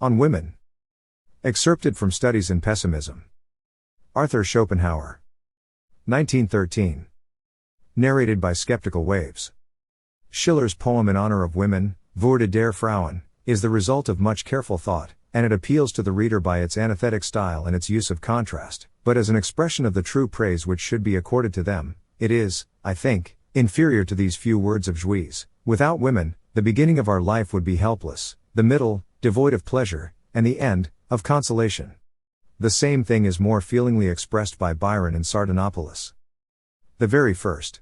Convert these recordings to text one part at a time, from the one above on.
On Women. Excerpted from Studies in Pessimism. Arthur Schopenhauer. 1913. Narrated by Skeptical Waves. Schiller's poem in honor of women, Würde der Frauen, is the result of much careful thought, and it appeals to the reader by its antithetic style and its use of contrast, but as an expression of the true praise which should be accorded to them, it is, I think, inferior to these few words of Jouys. Without women, the beginning of our life would be helpless, the middle, devoid of pleasure, and the end, of consolation. The same thing is more feelingly expressed by Byron in Sardanapalus. The very first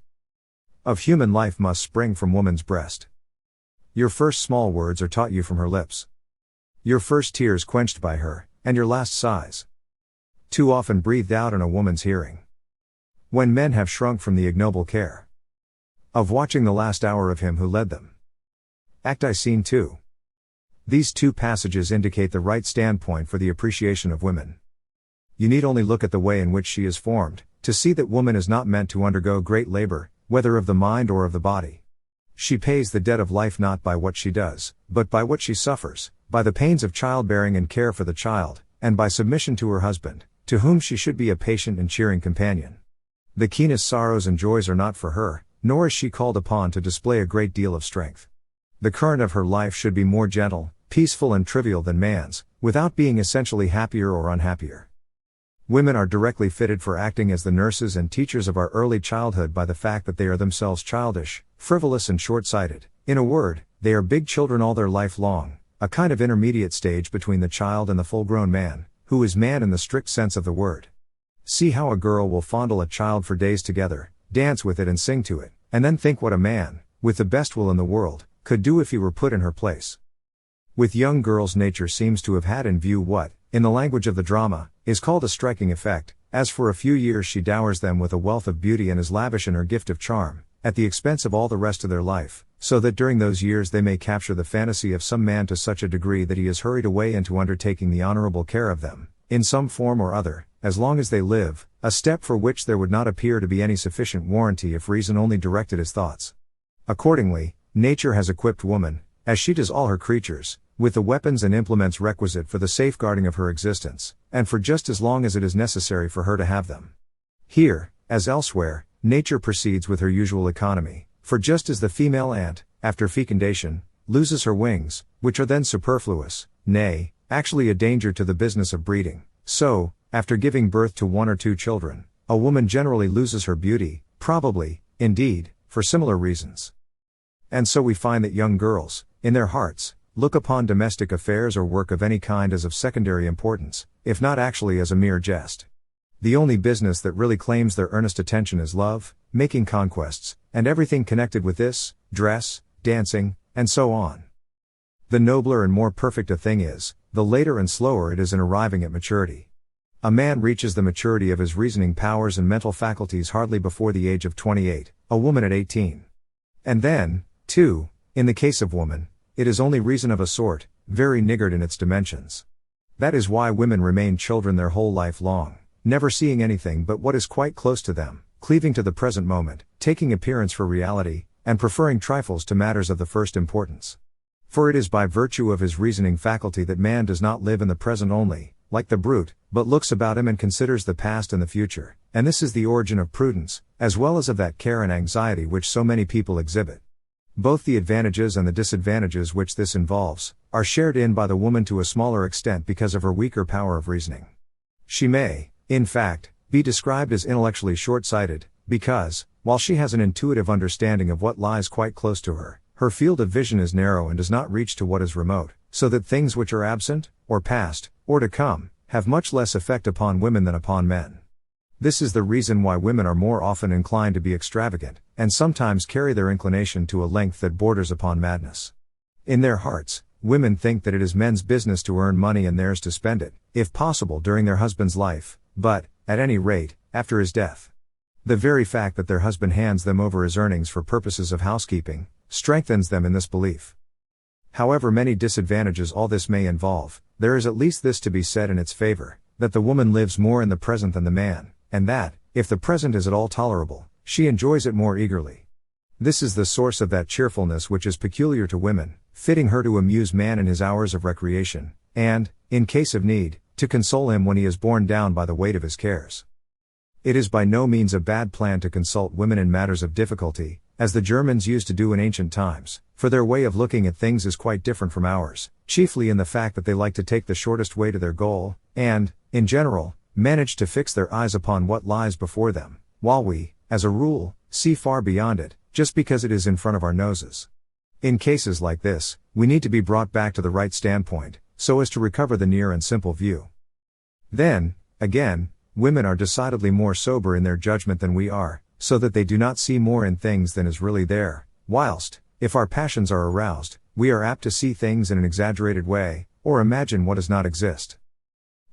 of human life must spring from woman's breast. Your first small words are taught you from her lips. Your first tears quenched by her, and your last sighs too often breathed out in a woman's hearing. When men have shrunk from the ignoble care of watching the last hour of him who led them. Act I Scene 2. These two passages indicate the right standpoint for the appreciation of women. You need only look at the way in which she is formed, to see that woman is not meant to undergo great labor, whether of the mind or of the body. She pays the debt of life not by what she does, but by what she suffers, by the pains of childbearing and care for the child, and by submission to her husband, to whom she should be a patient and cheering companion. The keenest sorrows and joys are not for her, nor is she called upon to display a great deal of strength. The current of her life should be more gentle, peaceful and trivial than man's, without being essentially happier or unhappier. Women are directly fitted for acting as the nurses and teachers of our early childhood by the fact that they are themselves childish, frivolous and short-sighted. In a word, they are big children all their life long, a kind of intermediate stage between the child and the full-grown man, who is man in the strict sense of the word. See how a girl will fondle a child for days together, dance with it and sing to it, and then think what a man, with the best will in the world, could do if he were put in her place. With young girls, nature seems to have had in view what, in the language of the drama, is called a striking effect, as for a few years she dowers them with a wealth of beauty and is lavish in her gift of charm, at the expense of all the rest of their life, so that during those years they may capture the fantasy of some man to such a degree that he is hurried away into undertaking the honorable care of them, in some form or other, as long as they live, a step for which there would not appear to be any sufficient warranty if reason only directed his thoughts. Accordingly, nature has equipped woman, as she does all her creatures, with the weapons and implements requisite for the safeguarding of her existence, and for just as long as it is necessary for her to have them. Here, as elsewhere, nature proceeds with her usual economy, for just as the female ant, after fecundation, loses her wings, which are then superfluous, nay, actually a danger to the business of breeding, so, after giving birth to one or two children, a woman generally loses her beauty, probably, indeed, for similar reasons. And so we find that young girls, in their hearts, look upon domestic affairs or work of any kind as of secondary importance, if not actually as a mere jest. The only business that really claims their earnest attention is love, making conquests, and everything connected with this, dress, dancing, and so on. The nobler and more perfect a thing is, the later and slower it is in arriving at maturity. A man reaches the maturity of his reasoning powers and mental faculties hardly before the age of 28, a woman at 18. And then, too, in the case of woman, it is only reason of a sort, very niggard in its dimensions. That is why women remain children their whole life long, never seeing anything but what is quite close to them, cleaving to the present moment, taking appearance for reality, and preferring trifles to matters of the first importance. For it is by virtue of his reasoning faculty that man does not live in the present only, like the brute, but looks about him and considers the past and the future, and this is the origin of prudence, as well as of that care and anxiety which so many people exhibit. Both the advantages and the disadvantages which this involves, are shared in by the woman to a smaller extent because of her weaker power of reasoning. She may, in fact, be described as intellectually short-sighted, because, while she has an intuitive understanding of what lies quite close to her, her field of vision is narrow and does not reach to what is remote, so that things which are absent, or past, or to come, have much less effect upon women than upon men. This is the reason why women are more often inclined to be extravagant, and sometimes carry their inclination to a length that borders upon madness. In their hearts, women think that it is men's business to earn money and theirs to spend it, if possible during their husband's life, but, at any rate, after his death. The very fact that their husband hands them over his earnings for purposes of housekeeping, strengthens them in this belief. However many disadvantages all this may involve, there is at least this to be said in its favor, that the woman lives more in the present than the man, and that, if the present is at all tolerable, she enjoys it more eagerly. This is the source of that cheerfulness which is peculiar to women, fitting her to amuse man in his hours of recreation, and, in case of need, to console him when he is borne down by the weight of his cares. It is by no means a bad plan to consult women in matters of difficulty, as the Germans used to do in ancient times, for their way of looking at things is quite different from ours, chiefly in the fact that they like to take the shortest way to their goal, and, in general, manage to fix their eyes upon what lies before them, while we, as a rule, see far beyond it, just because it is in front of our noses. In cases like this, we need to be brought back to the right standpoint, so as to recover the near and simple view. Then, again, women are decidedly more sober in their judgment than we are, so that they do not see more in things than is really there, whilst, if our passions are aroused, we are apt to see things in an exaggerated way, or imagine what does not exist.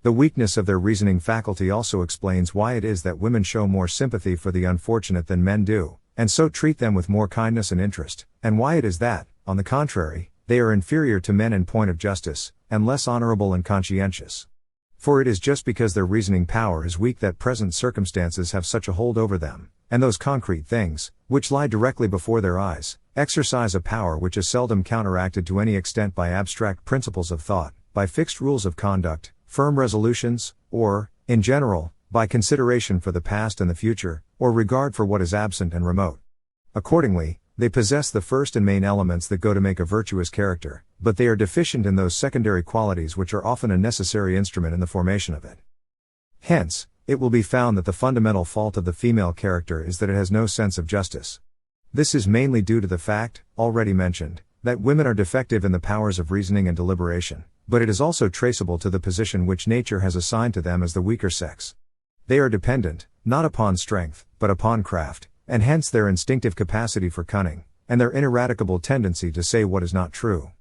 The weakness of their reasoning faculty also explains why it is that women show more sympathy for the unfortunate than men do, and so treat them with more kindness and interest, and why it is that, on the contrary, they are inferior to men in point of justice, and less honorable and conscientious. For it is just because their reasoning power is weak that present circumstances have such a hold over them, and those concrete things, which lie directly before their eyes, exercise a power which is seldom counteracted to any extent by abstract principles of thought, by fixed rules of conduct, firm resolutions, or, in general, by consideration for the past and the future, or regard for what is absent and remote. Accordingly, they possess the first and main elements that go to make a virtuous character, but they are deficient in those secondary qualities which are often a necessary instrument in the formation of it. Hence, it will be found that the fundamental fault of the female character is that it has no sense of justice. This is mainly due to the fact, already mentioned, that women are defective in the powers of reasoning and deliberation, but it is also traceable to the position which nature has assigned to them as the weaker sex. They are dependent, not upon strength, but upon craft, and hence their instinctive capacity for cunning, and their ineradicable tendency to say what is not true.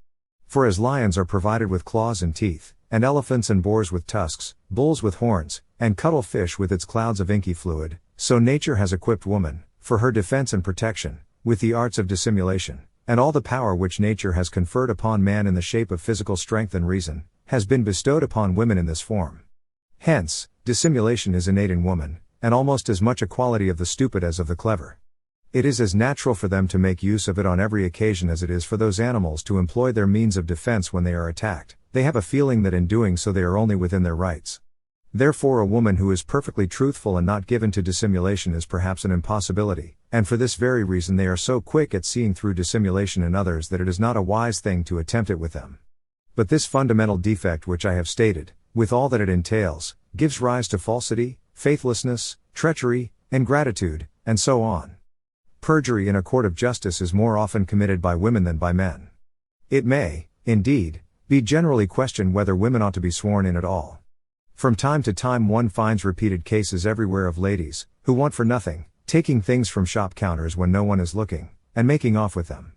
For as lions are provided with claws and teeth, and elephants and boars with tusks, bulls with horns, and cuttlefish with its clouds of inky fluid, so nature has equipped woman, for her defense and protection, with the arts of dissimulation, and all the power which nature has conferred upon man in the shape of physical strength and reason, has been bestowed upon women in this form. Hence, dissimulation is innate in woman, and almost as much a quality of the stupid as of the clever. It is as natural for them to make use of it on every occasion as it is for those animals to employ their means of defense when they are attacked. They have a feeling that in doing so they are only within their rights. Therefore a woman who is perfectly truthful and not given to dissimulation is perhaps an impossibility, and for this very reason they are so quick at seeing through dissimulation in others that it is not a wise thing to attempt it with them. But this fundamental defect which I have stated, with all that it entails, gives rise to falsity, faithlessness, treachery, ingratitude, and so on. Perjury in a court of justice is more often committed by women than by men. It may, indeed, be generally questioned whether women ought to be sworn in at all. From time to time one finds repeated cases everywhere of ladies, who want for nothing, taking things from shop counters when no one is looking, and making off with them.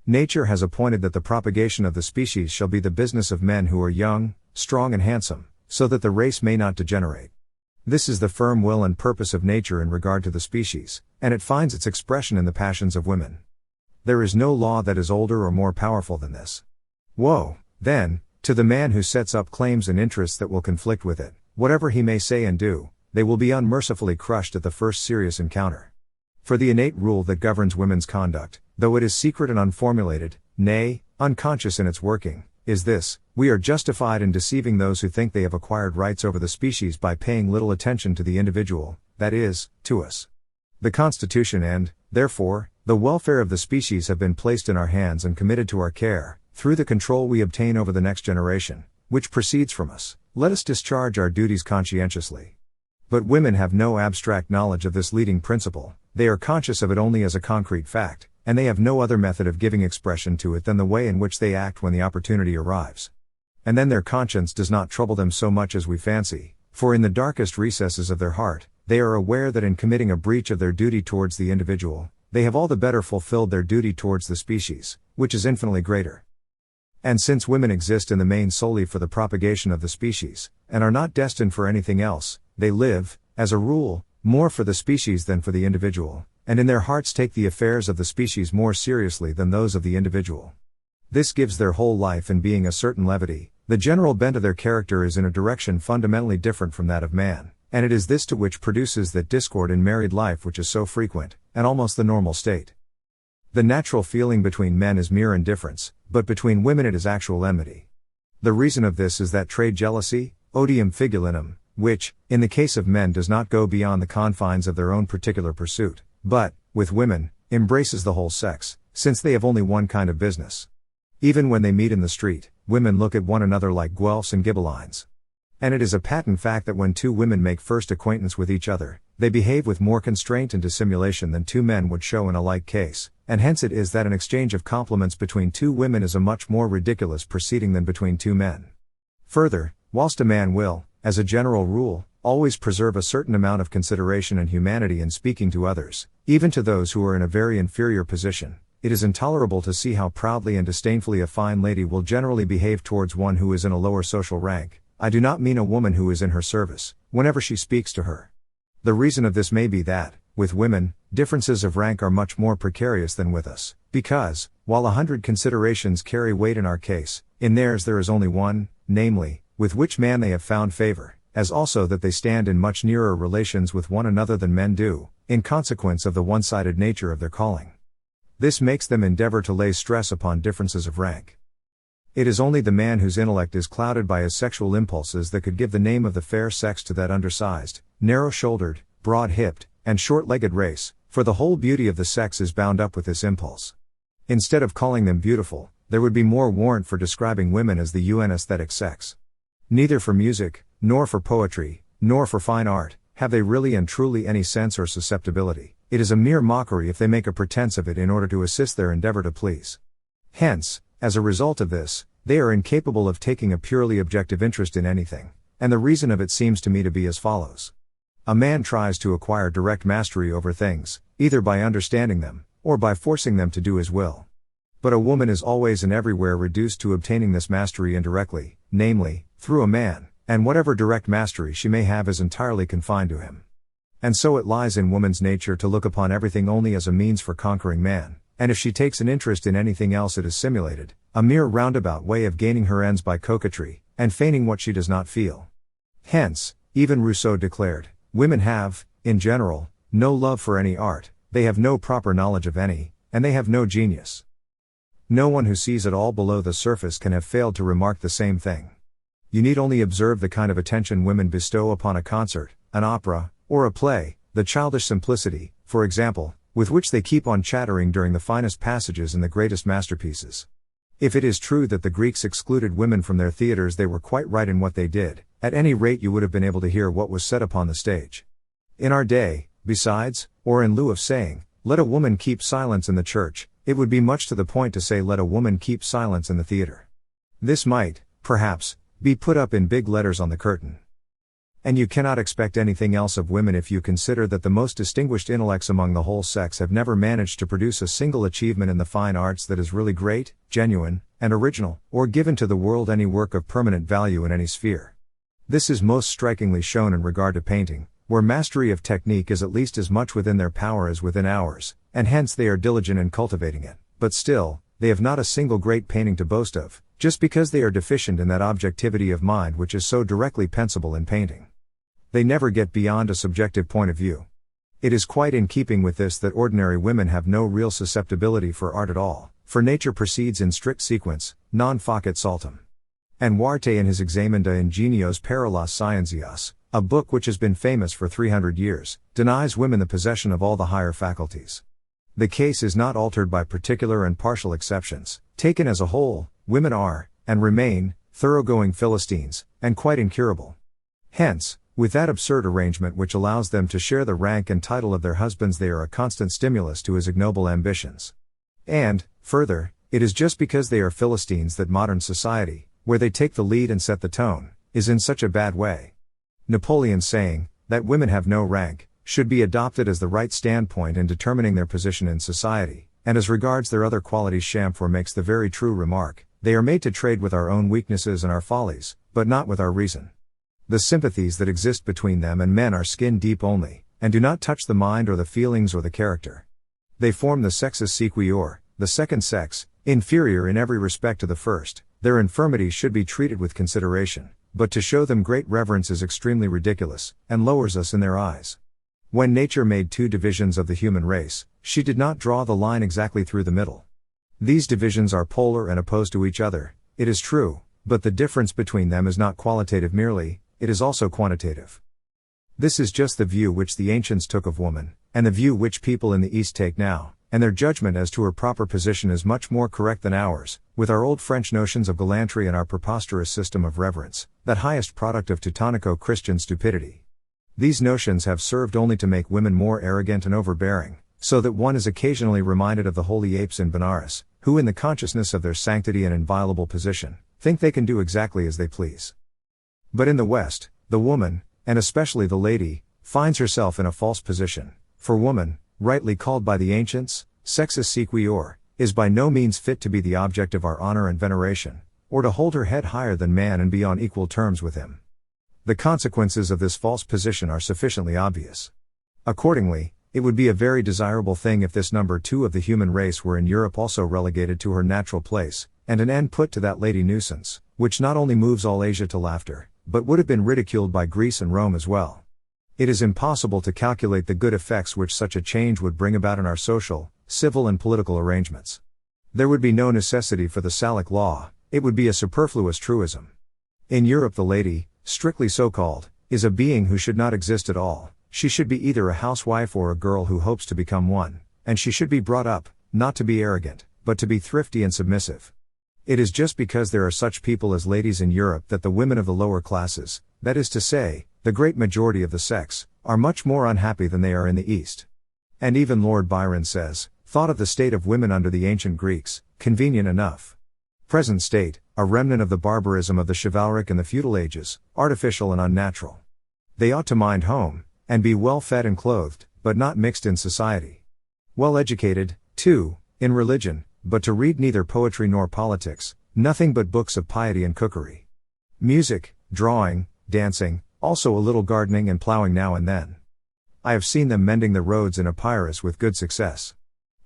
Nature has appointed that the propagation of the species shall be the business of men who are young, strong and handsome, so that the race may not degenerate. This is the firm will and purpose of nature in regard to the species, and it finds its expression in the passions of women. There is no law that is older or more powerful than this. Woe, then, to the man who sets up claims and interests that will conflict with it. Whatever he may say and do, they will be unmercifully crushed at the first serious encounter. For the innate rule that governs women's conduct, though it is secret and unformulated, nay, unconscious in its working, is this: we are justified in deceiving those who think they have acquired rights over the species by paying little attention to the individual, that is, to us. The Constitution and, therefore, the welfare of the species have been placed in our hands and committed to our care, through the control we obtain over the next generation, which proceeds from us. Let us discharge our duties conscientiously. But women have no abstract knowledge of this leading principle, they are conscious of it only as a concrete fact, and they have no other method of giving expression to it than the way in which they act when the opportunity arrives. And then their conscience does not trouble them so much as we fancy, for in the darkest recesses of their heart, they are aware that in committing a breach of their duty towards the individual, they have all the better fulfilled their duty towards the species, which is infinitely greater. And since women exist in the main solely for the propagation of the species, and are not destined for anything else, they live, as a rule, more for the species than for the individual, and in their hearts take the affairs of the species more seriously than those of the individual. This gives their whole life and being a certain levity. The general bent of their character is in a direction fundamentally different from that of man, and it is this to which produces that discord in married life which is so frequent, and almost the normal state. The natural feeling between men is mere indifference, but between women it is actual enmity. The reason of this is that trade jealousy, odium figulinum, which, in the case of men does not go beyond the confines of their own particular pursuit, but, with women, embraces the whole sex, since they have only one kind of business. Even when they meet in the street, women look at one another like Guelphs and Ghibellines. And it is a patent fact that when two women make first acquaintance with each other, they behave with more constraint and dissimulation than two men would show in a like case, and hence it is that an exchange of compliments between two women is a much more ridiculous proceeding than between two men. Further, whilst a man will, as a general rule, always preserve a certain amount of consideration and humanity in speaking to others, even to those who are in a very inferior position, it is intolerable to see how proudly and disdainfully a fine lady will generally behave towards one who is in a lower social rank. I do not mean a woman who is in her service, whenever she speaks to her. The reason of this may be that, with women, differences of rank are much more precarious than with us, because, while 100 considerations carry weight in our case, in theirs there is only one, namely, with which man they have found favor, as also that they stand in much nearer relations with one another than men do, in consequence of the one-sided nature of their calling. This makes them endeavor to lay stress upon differences of rank. It is only the man whose intellect is clouded by his sexual impulses that could give the name of the fair sex to that undersized, narrow-shouldered, broad-hipped, and short-legged race, for the whole beauty of the sex is bound up with this impulse. Instead of calling them beautiful, there would be more warrant for describing women as the aesthetic sex. Neither for music, nor for poetry, nor for fine art, have they really and truly any sense or susceptibility. It is a mere mockery if they make a pretense of it in order to assist their endeavor to please. Hence, as a result of this, they are incapable of taking a purely objective interest in anything, and the reason of it seems to me to be as follows. A man tries to acquire direct mastery over things, either by understanding them, or by forcing them to do his will. But a woman is always and everywhere reduced to obtaining this mastery indirectly, namely, through a man, and whatever direct mastery she may have is entirely confined to him. And so it lies in woman's nature to look upon everything only as a means for conquering man. And if she takes an interest in anything else it is simulated, a mere roundabout way of gaining her ends by coquetry, and feigning what she does not feel. Hence, even Rousseau declared, women have, in general, no love for any art, they have no proper knowledge of any, and they have no genius. No one who sees it all below the surface can have failed to remark the same thing. You need only observe the kind of attention women bestow upon a concert, an opera, or a play, the childish simplicity, for example, with which they keep on chattering during the finest passages in the greatest masterpieces. If it is true that the Greeks excluded women from their theaters, they were quite right in what they did. At any rate you would have been able to hear what was said upon the stage. In our day, besides, or in lieu of saying, let a woman keep silence in the church, it would be much to the point to say let a woman keep silence in the theater. This might, perhaps, be put up in big letters on the curtain. And you cannot expect anything else of women if you consider that the most distinguished intellects among the whole sex have never managed to produce a single achievement in the fine arts that is really great, genuine, and original, or given to the world any work of permanent value in any sphere. This is most strikingly shown in regard to painting, where mastery of technique is at least as much within their power as within ours, and hence they are diligent in cultivating it, but still, they have not a single great painting to boast of, just because they are deficient in that objectivity of mind which is so directly pensible in painting. They never get beyond a subjective point of view. It is quite in keeping with this that ordinary women have no real susceptibility for art at all, for nature proceeds in strict sequence, non facit saltum. And Huarte in his Examen de Ingenios para las Ciencias, a book which has been famous for 300 years, denies women the possession of all the higher faculties. The case is not altered by particular and partial exceptions. Taken as a whole, women are, and remain, thoroughgoing Philistines, and quite incurable. Hence, with that absurd arrangement which allows them to share the rank and title of their husbands, they are a constant stimulus to his ignoble ambitions. And, further, it is just because they are Philistines that modern society, where they take the lead and set the tone, is in such a bad way. Napoleon's saying, that women have no rank, should be adopted as the right standpoint in determining their position in society, and as regards their other qualities Chamfort makes the very true remark, they are made to trade with our own weaknesses and our follies, but not with our reason. The sympathies that exist between them and men are skin deep only, and do not touch the mind or the feelings or the character. They form the sexus sequior, the second sex, inferior in every respect to the first. Their infirmities should be treated with consideration, but to show them great reverence is extremely ridiculous, and lowers us in their eyes. When nature made two divisions of the human race, she did not draw the line exactly through the middle. These divisions are polar and opposed to each other, it is true, but the difference between them is not qualitative merely, it is also quantitative. This is just the view which the ancients took of woman, and the view which people in the East take now, and their judgment as to her proper position is much more correct than ours, with our old French notions of gallantry and our preposterous system of reverence, that highest product of Teutonico-Christian stupidity. These notions have served only to make women more arrogant and overbearing, so that one is occasionally reminded of the holy apes in Benares, who in the consciousness of their sanctity and inviolable position, think they can do exactly as they please. But in the West, the woman, and especially the lady, finds herself in a false position, for woman, rightly called by the ancients, sexus sequior, is by no means fit to be the object of our honor and veneration, or to hold her head higher than man and be on equal terms with him. The consequences of this false position are sufficiently obvious. Accordingly, it would be a very desirable thing if this number 2 of the human race were in Europe also relegated to her natural place, and an end put to that lady nuisance, which not only moves all Asia to laughter, but would have been ridiculed by Greece and Rome as well. It is impossible to calculate the good effects which such a change would bring about in our social, civil and political arrangements. There would be no necessity for the Salic law, it would be a superfluous truism. In Europe the lady, strictly so called, is a being who should not exist at all. She should be either a housewife or a girl who hopes to become one, and she should be brought up, not to be arrogant, but to be thrifty and submissive. It is just because there are such people as ladies in Europe that the women of the lower classes, that is to say, the great majority of the sex, are much more unhappy than they are in the East. And even Lord Byron says, thought of the state of women under the ancient Greeks, convenient enough. Present state, a remnant of the barbarism of the chivalric and the feudal ages, artificial and unnatural. They ought to mind home, and be well fed and clothed, but not mixed in society. Well educated, too, in religion, but to read neither poetry nor politics, nothing but books of piety and cookery. Music, drawing, dancing, also a little gardening and ploughing now and then. I have seen them mending the roads in Epirus with good success.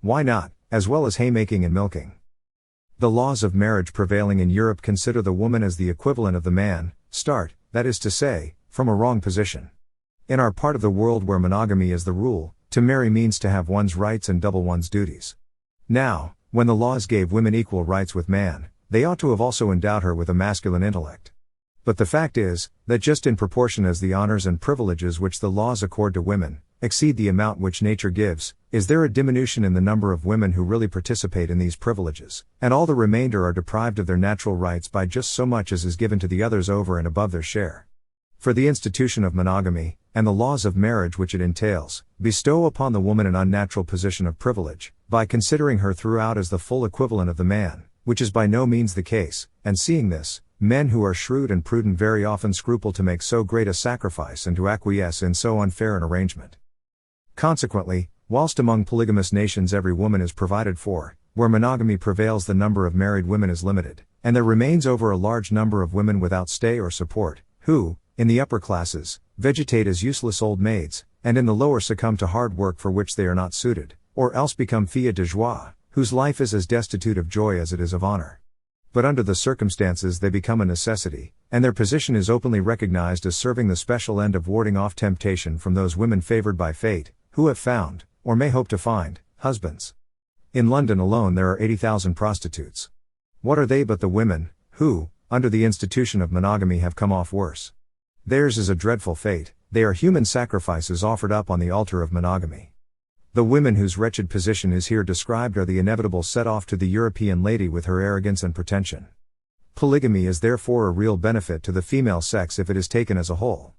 Why not, as well as haymaking and milking? The laws of marriage prevailing in Europe consider the woman as the equivalent of the man, that is to say, from a wrong position. In our part of the world where monogamy is the rule, to marry means to have one's rights and double one's duties. Now, when the laws gave women equal rights with man, they ought to have also endowed her with a masculine intellect. But the fact is, that just in proportion as the honors and privileges which the laws accord to women, exceed the amount which nature gives, is there a diminution in the number of women who really participate in these privileges, and all the remainder are deprived of their natural rights by just so much as is given to the others over and above their share. For the institution of monogamy, and the laws of marriage which it entails, bestow upon the woman an unnatural position of privilege, by considering her throughout as the full equivalent of the man, which is by no means the case, and seeing this, men who are shrewd and prudent very often scruple to make so great a sacrifice and to acquiesce in so unfair an arrangement. Consequently, whilst among polygamous nations every woman is provided for, where monogamy prevails the number of married women is limited, and there remains over a large number of women without stay or support, who, in the upper classes, vegetate as useless old maids, and in the lower succumb to hard work for which they are not suited, or else become filles de joie, whose life is as destitute of joy as it is of honor. But under the circumstances they become a necessity, and their position is openly recognized as serving the special end of warding off temptation from those women favored by fate, who have found, or may hope to find, husbands. In London alone there are 80,000 prostitutes. What are they but the women, who, under the institution of monogamy have come off worse? Theirs is a dreadful fate, they are human sacrifices offered up on the altar of monogamy. The women whose wretched position is here described are the inevitable set-off to the European lady with her arrogance and pretension. Polygamy is therefore a real benefit to the female sex if it is taken as a whole.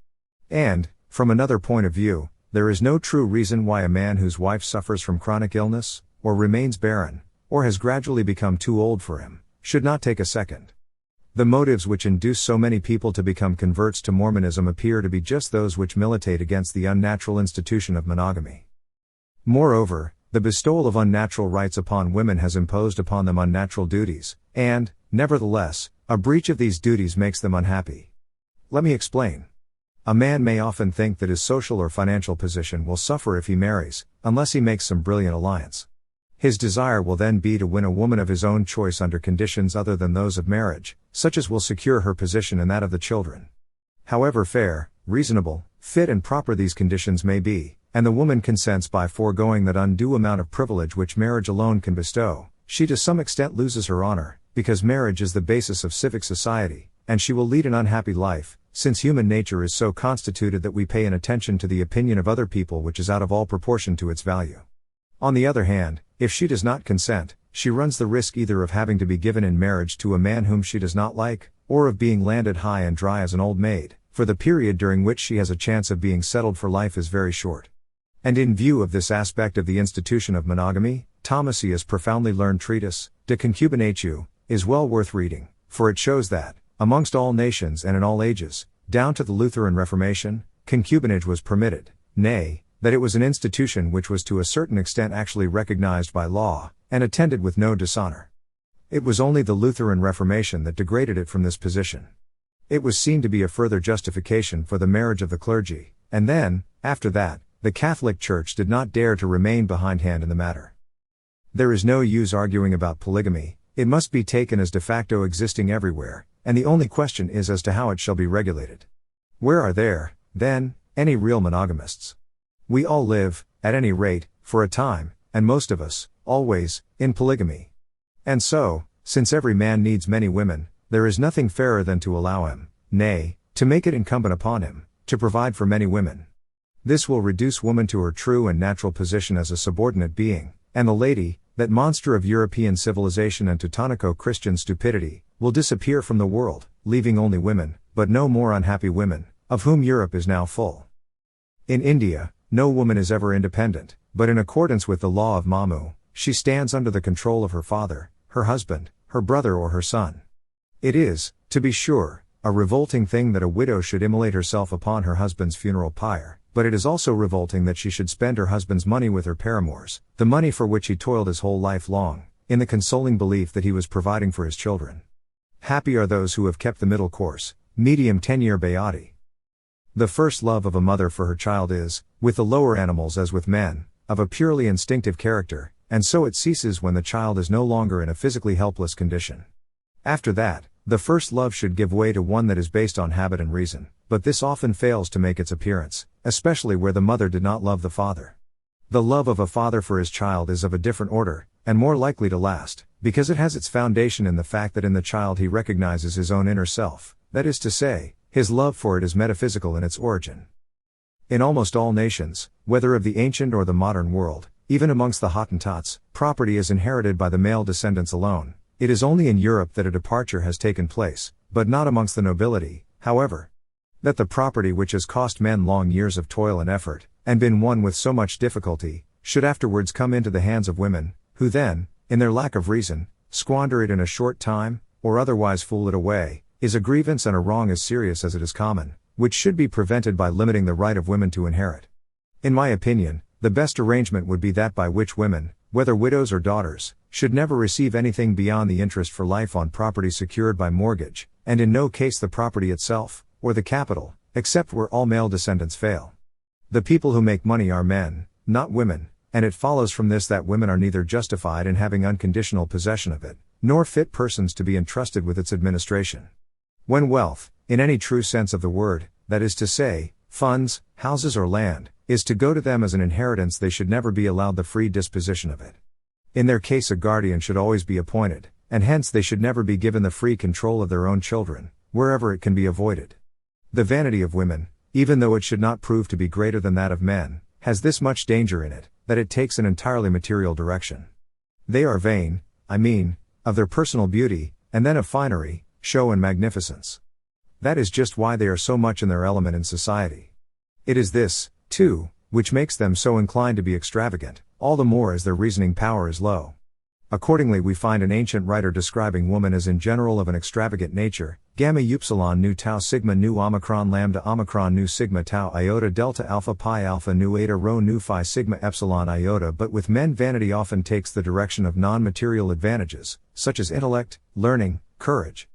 And, from another point of view, there is no true reason why a man whose wife suffers from chronic illness, or remains barren, or has gradually become too old for him, should not take a second. The motives which induce so many people to become converts to Mormonism appear to be just those which militate against the unnatural institution of monogamy. Moreover, the bestowal of unnatural rights upon women has imposed upon them unnatural duties, and, nevertheless, a breach of these duties makes them unhappy. Let me explain. A man may often think that his social or financial position will suffer if he marries, unless he makes some brilliant alliance. His desire will then be to win a woman of his own choice under conditions other than those of marriage, such as will secure her position and that of the children. However fair, reasonable, fit and proper these conditions may be, and the woman consents by foregoing that undue amount of privilege which marriage alone can bestow, she to some extent loses her honor, because marriage is the basis of civic society, and she will lead an unhappy life, since human nature is so constituted that we pay an attention to the opinion of other people which is out of all proportion to its value. On the other hand, if she does not consent, she runs the risk either of having to be given in marriage to a man whom she does not like, or of being landed high and dry as an old maid, for the period during which she has a chance of being settled for life is very short. And in view of this aspect of the institution of monogamy, Thomasius' profoundly learned treatise, De Concubinatio, is well worth reading, for it shows that, amongst all nations and in all ages, down to the Lutheran Reformation, concubinage was permitted, nay, that it was an institution which was to a certain extent actually recognized by law, and attended with no dishonor. It was only the Lutheran Reformation that degraded it from this position. It was seen to be a further justification for the marriage of the clergy, and then, after that, the Catholic Church did not dare to remain behindhand in the matter. There is no use arguing about polygamy, it must be taken as de facto existing everywhere, and the only question is as to how it shall be regulated. Where are there, then, any real monogamists? We all live, at any rate, for a time, and most of us, always, in polygamy. And so, since every man needs many women, there is nothing fairer than to allow him, nay, to make it incumbent upon him, to provide for many women. This will reduce woman to her true and natural position as a subordinate being, and the lady, that monster of European civilization and Teutonico-Christian stupidity, will disappear from the world, leaving only women, but no more unhappy women, of whom Europe is now full. In India, no woman is ever independent, but in accordance with the law of Mamu, she stands under the control of her father, her husband, her brother or her son. It is, to be sure, a revolting thing that a widow should immolate herself upon her husband's funeral pyre, but it is also revolting that she should spend her husband's money with her paramours, the money for which he toiled his whole life long, in the consoling belief that he was providing for his children. Happy are those who have kept the middle course, medium tenere beati. The first love of a mother for her child is, with the lower animals as with men, of a purely instinctive character, and so it ceases when the child is no longer in a physically helpless condition. After that, the first love should give way to one that is based on habit and reason, but this often fails to make its appearance, especially where the mother did not love the father. The love of a father for his child is of a different order, and more likely to last, because it has its foundation in the fact that in the child he recognizes his own inner self, that is to say, his love for it is metaphysical in its origin. In almost all nations, whether of the ancient or the modern world, even amongst the Hottentots, property is inherited by the male descendants alone. It is only in Europe that a departure has taken place, but not amongst the nobility, however. That the property which has cost men long years of toil and effort, and been won with so much difficulty, should afterwards come into the hands of women, who then, in their lack of reason, squander it in a short time, or otherwise fool it away, is a grievance and a wrong as serious as it is common, which should be prevented by limiting the right of women to inherit. In my opinion, the best arrangement would be that by which women, whether widows or daughters, should never receive anything beyond the interest for life on property secured by mortgage, and in no case the property itself, or the capital, except where all male descendants fail. The people who make money are men, not women, and it follows from this that women are neither justified in having unconditional possession of it, nor fit persons to be entrusted with its administration. When wealth, in any true sense of the word, that is to say, funds, houses or land, is to go to them as an inheritance, they should never be allowed the free disposition of it. In their case a guardian should always be appointed, and hence they should never be given the free control of their own children, wherever it can be avoided. The vanity of women, even though it should not prove to be greater than that of men, has this much danger in it, that it takes an entirely material direction. They are vain, I mean, of their personal beauty, and then of finery, show and magnificence. That is just why they are so much in their element in society. It is this, too, which makes them so inclined to be extravagant, all the more as their reasoning power is low. Accordingly we find an ancient writer describing woman as in general of an extravagant nature, gamma upsilon nu tau sigma nu omicron lambda omicron nu sigma tau iota delta alpha pi alpha nu eta rho nu phi sigma epsilon iota. But with men vanity often takes the direction of non-material advantages, such as intellect, learning, courage.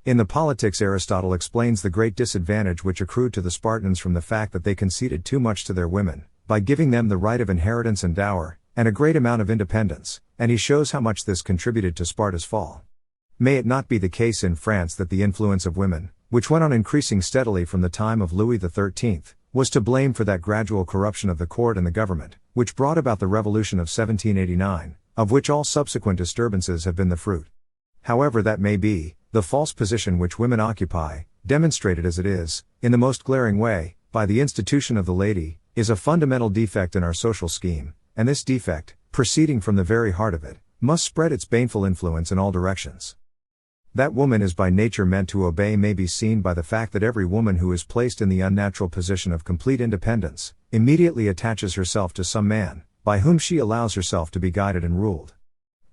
In the Politics Aristotle explains the great disadvantage which accrued to the Spartans from the fact that they conceded too much to their women, by giving them the right of inheritance and dower, and a great amount of independence, and he shows how much this contributed to Sparta's fall. May it not be the case in France that the influence of women, which went on increasing steadily from the time of Louis XIII, was to blame for that gradual corruption of the court and the government, which brought about the Revolution of 1789, of which all subsequent disturbances have been the fruit. However that may be, the false position which women occupy, demonstrated as it is, in the most glaring way, by the institution of the lady, is a fundamental defect in our social scheme, and this defect, proceeding from the very heart of it, must spread its baneful influence in all directions. That woman is by nature meant to obey may be seen by the fact that every woman who is placed in the unnatural position of complete independence, immediately attaches herself to some man, by whom she allows herself to be guided and ruled.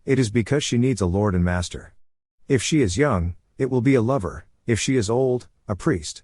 It is because she needs a lord and master. If she is young, it will be a lover; if she is old, a priest.